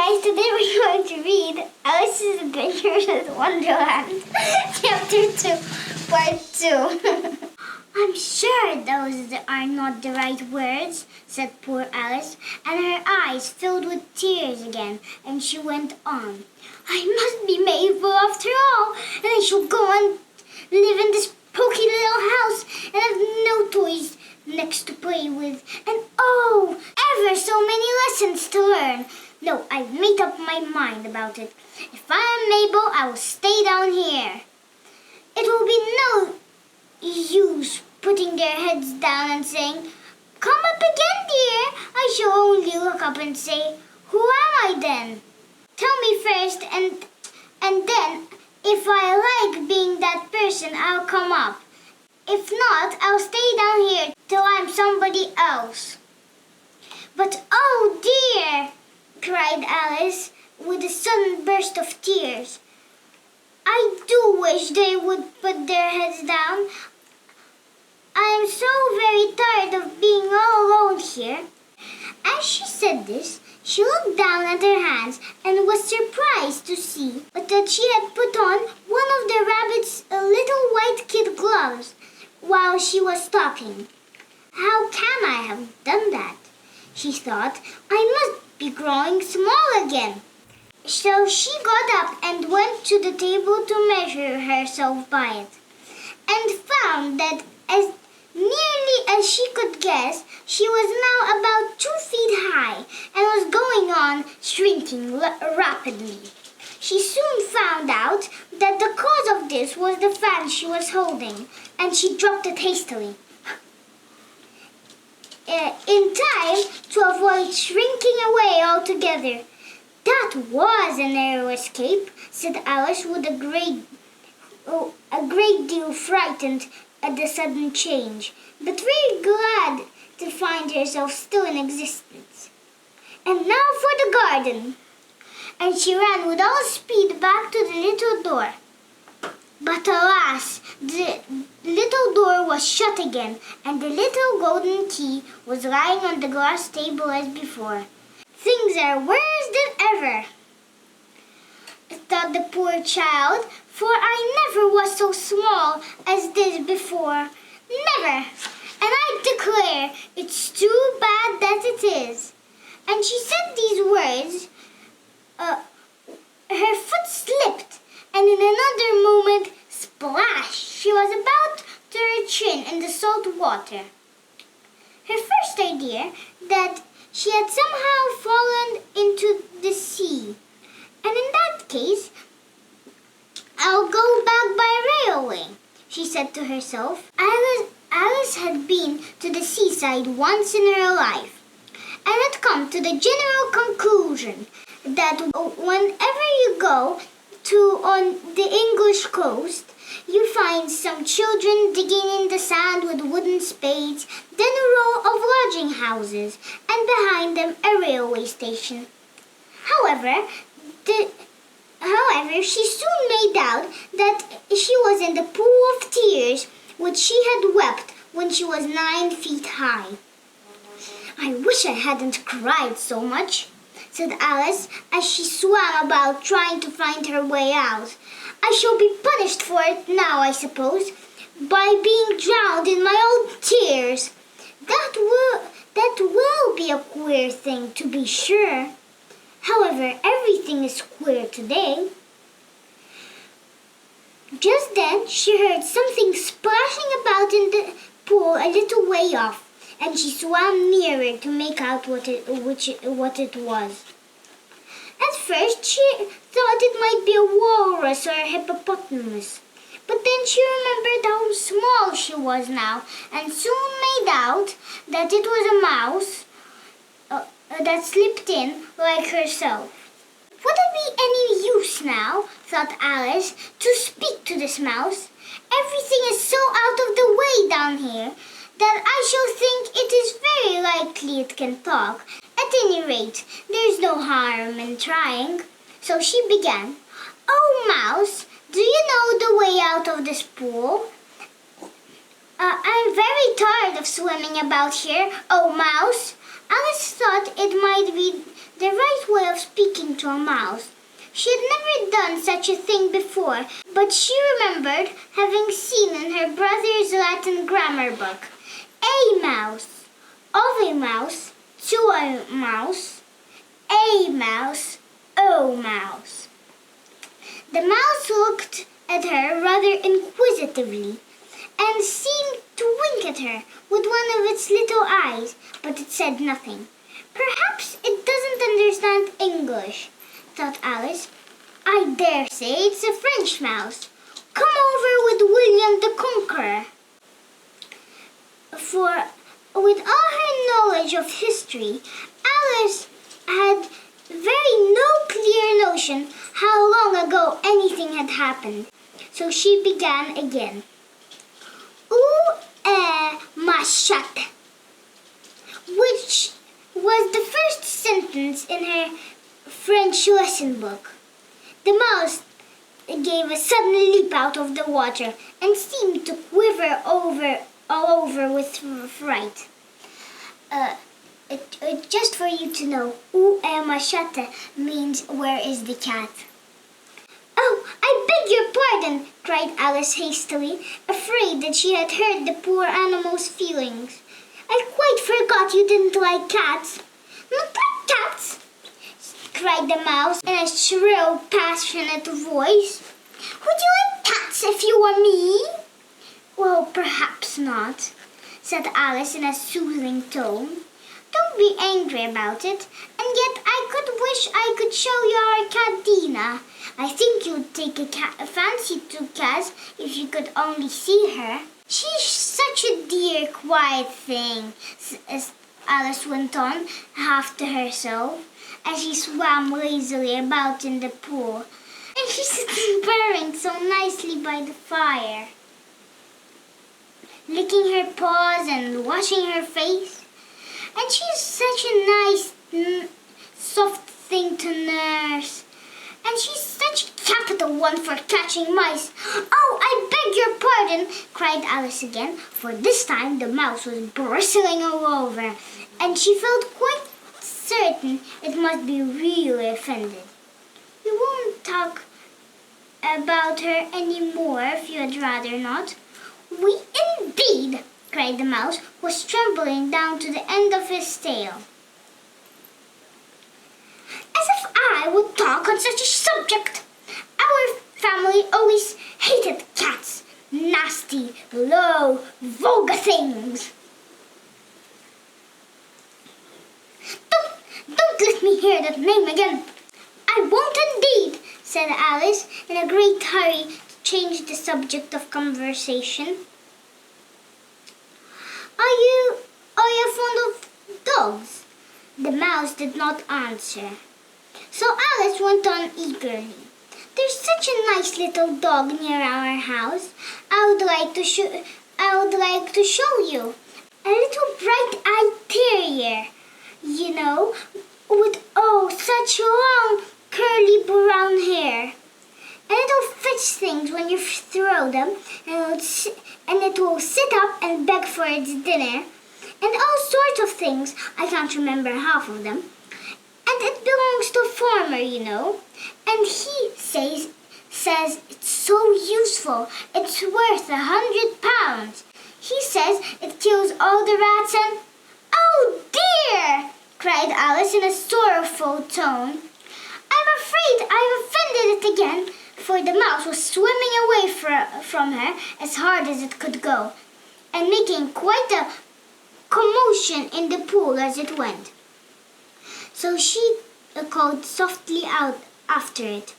guys, today we're going to read Alice's Adventures in Wonderland, Chapter 2, Part 2. I'm sure those are not the right words, said poor Alice, and her eyes filled with tears again, and she went on. I must be Mabel after all, and I shall go and live in this poky little house and have no toys next to play with, and oh, ever so many lessons to learn. No, I've made up my mind about it. If I am Mabel, I will stay down here. It will be no use putting their heads down and saying, come up again, dear. I shall only look up and say, who am I then? Tell me first, and then, if I like being that person, I'll come up. If not, I'll stay down here till I'm somebody else. But oh dear, cried Alice with a sudden burst of tears. I do wish they would put their heads down. I am so very tired of being all alone here. As she said this, she looked down at her hands and was surprised to see that she had put on one of the rabbit's little white kid gloves while she was talking. How can I have done that? She thought. I must be growing small again. So she got up and went to the table to measure herself by it, and found that as nearly as she could guess, she was now about 2 feet high and was going on shrinking rapidly. She soon found out that the cause of this was the fan she was holding, and she dropped it hastily. In time to avoid shrinking away altogether. That was a narrow escape, said Alice with a great deal frightened at the sudden change, but very glad to find herself still in existence. And now for the garden! And she ran with all speed back to the little door. But alas, the little door was shut again, and the little golden key was lying on the glass table as before. Things are worse than ever, thought the poor child, for I never was so small as this before. Never! And I declare it's too bad that it is. And she said these words. Her foot slipped, and in another moment, splash, she was about to her chin in the salt water. Her first idea that she had somehow fallen into the sea, and in that case, I'll go back by railway, she said to herself. Alice had been to the seaside once in her life, and had come to the general conclusion that whenever you go on the English coast, you find some children digging in the sand with wooden spades, then a row of lodging houses, and behind them a railway station. However, she soon made out that she was in the pool of tears which she had wept when she was 9 feet high. I wish I hadn't cried so much, said Alice as she swam about trying to find her way out. I shall be punished for it now, I suppose, by being drowned in my own tears. That will be a queer thing, to be sure. However, everything is queer today. Just then she heard something splashing about in the pool a little way off, and she swam nearer to make out what it was. At first she thought it might be a walrus or a hippopotamus, but then she remembered how small she was now, and soon made out that it was a mouse that slipped in like herself. Would it be any use now, thought Alice, to speak to this mouse? Everything is so out of the way down here that I shall think it is very likely it can talk. At any rate, there is no harm in trying. So she began, Oh, Mouse, do you know the way out of this pool? I'm very tired of swimming about here, oh Mouse. Alice thought it might be the right way of speaking to a mouse. She had never done such a thing before, but she remembered having seen in her brother's Latin grammar book, a mouse, of a mouse, to a mouse, a mouse, o mouse. The mouse looked at her rather inquisitively and seemed to wink at her with one of its little eyes, but it said nothing. Perhaps it doesn't understand English, thought Alice. I dare say it's a French mouse. Come over with William the Conqueror. For with all her knowledge of history, Alice had very no clear notion how long ago anything had happened. So she began again. Où est ma chatte? Which was the first sentence in her French lesson book. The mouse gave a sudden leap out of the water and seemed to quiver all over with fright. Just for you to know, où est ma chatte means where is the cat? Oh, I beg your pardon, cried Alice hastily, afraid that she had hurt the poor animal's feelings. I quite forgot you didn't like cats. Not like cats, cried the mouse in a shrill, passionate voice. Would you like cats if you were me? Well, perhaps not, said Alice in a soothing tone. Don't be angry about it, and yet I could wish I could show you our cat Dina. I think you'd take a fancy to cats if you could only see her. She's such a dear, quiet thing, as Alice went on, half to herself, as she swam lazily about in the pool. And she sits purring so nicely by the fire, licking her paws and washing her face. And she's such a nice, soft thing to nurse. And she's such a capital one for catching mice. Oh, I beg your pardon, cried Alice again, for this time the mouse was bristling all over, and she felt quite certain it must be really offended. We won't talk about her any more if you'd rather not. We indeed, cried the mouse, who was trembling down to the end of his tail. As if I would talk on such a subject! Our family always hated cats. Nasty, low, vulgar things. Don't let me hear that name again. I won't indeed, said Alice in a great hurry to change the subject of conversation. Are you fond of dogs? The mouse did not answer. So Alice went on eagerly. There's such a nice little dog near our house. I would like to show you. A little bright-eyed terrier, you know, with such long curly brown hair. And it'll fetch things when you throw them, and it will sit up and beg for its dinner, and all sorts of things. I can't remember half of them. And it belongs to a farmer, you know. And he says it's so useful. It's worth £100. He says it kills all the rats and... Oh dear! cried Alice in a sorrowful tone. I'm afraid I've offended it again, for the mouse was swimming away from her as hard as it could go, and making quite a commotion in the pool as it went. So she called softly out after it,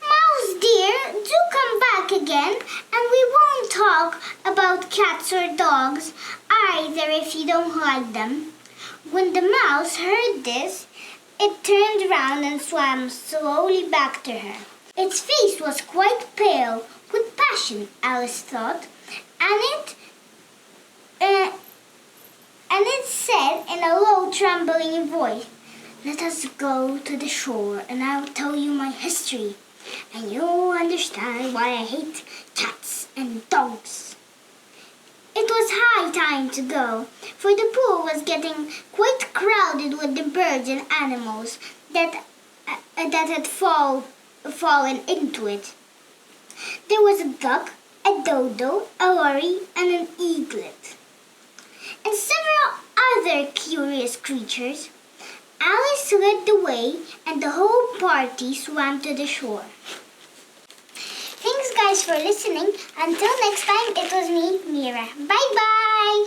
Mouse dear, do come back again, and we won't talk about cats or dogs either if you don't like them. When the mouse heard this, it turned round and swam slowly back to her. Its face was quite pale with passion, Alice thought, and it said in a low, trembling voice, Let us go to the shore, and I'll tell you my history, and you'll understand why I hate cats and dogs. It was high time to go, for the pool was getting quite crowded with the birds and animals that had fallen into it. There was a duck, a dodo, a lory, and an eaglet, and several other curious creatures. Alice led the way, and the whole party swam to the shore. Thanks guys for listening. Until next time, it was me, Mira. Bye-bye!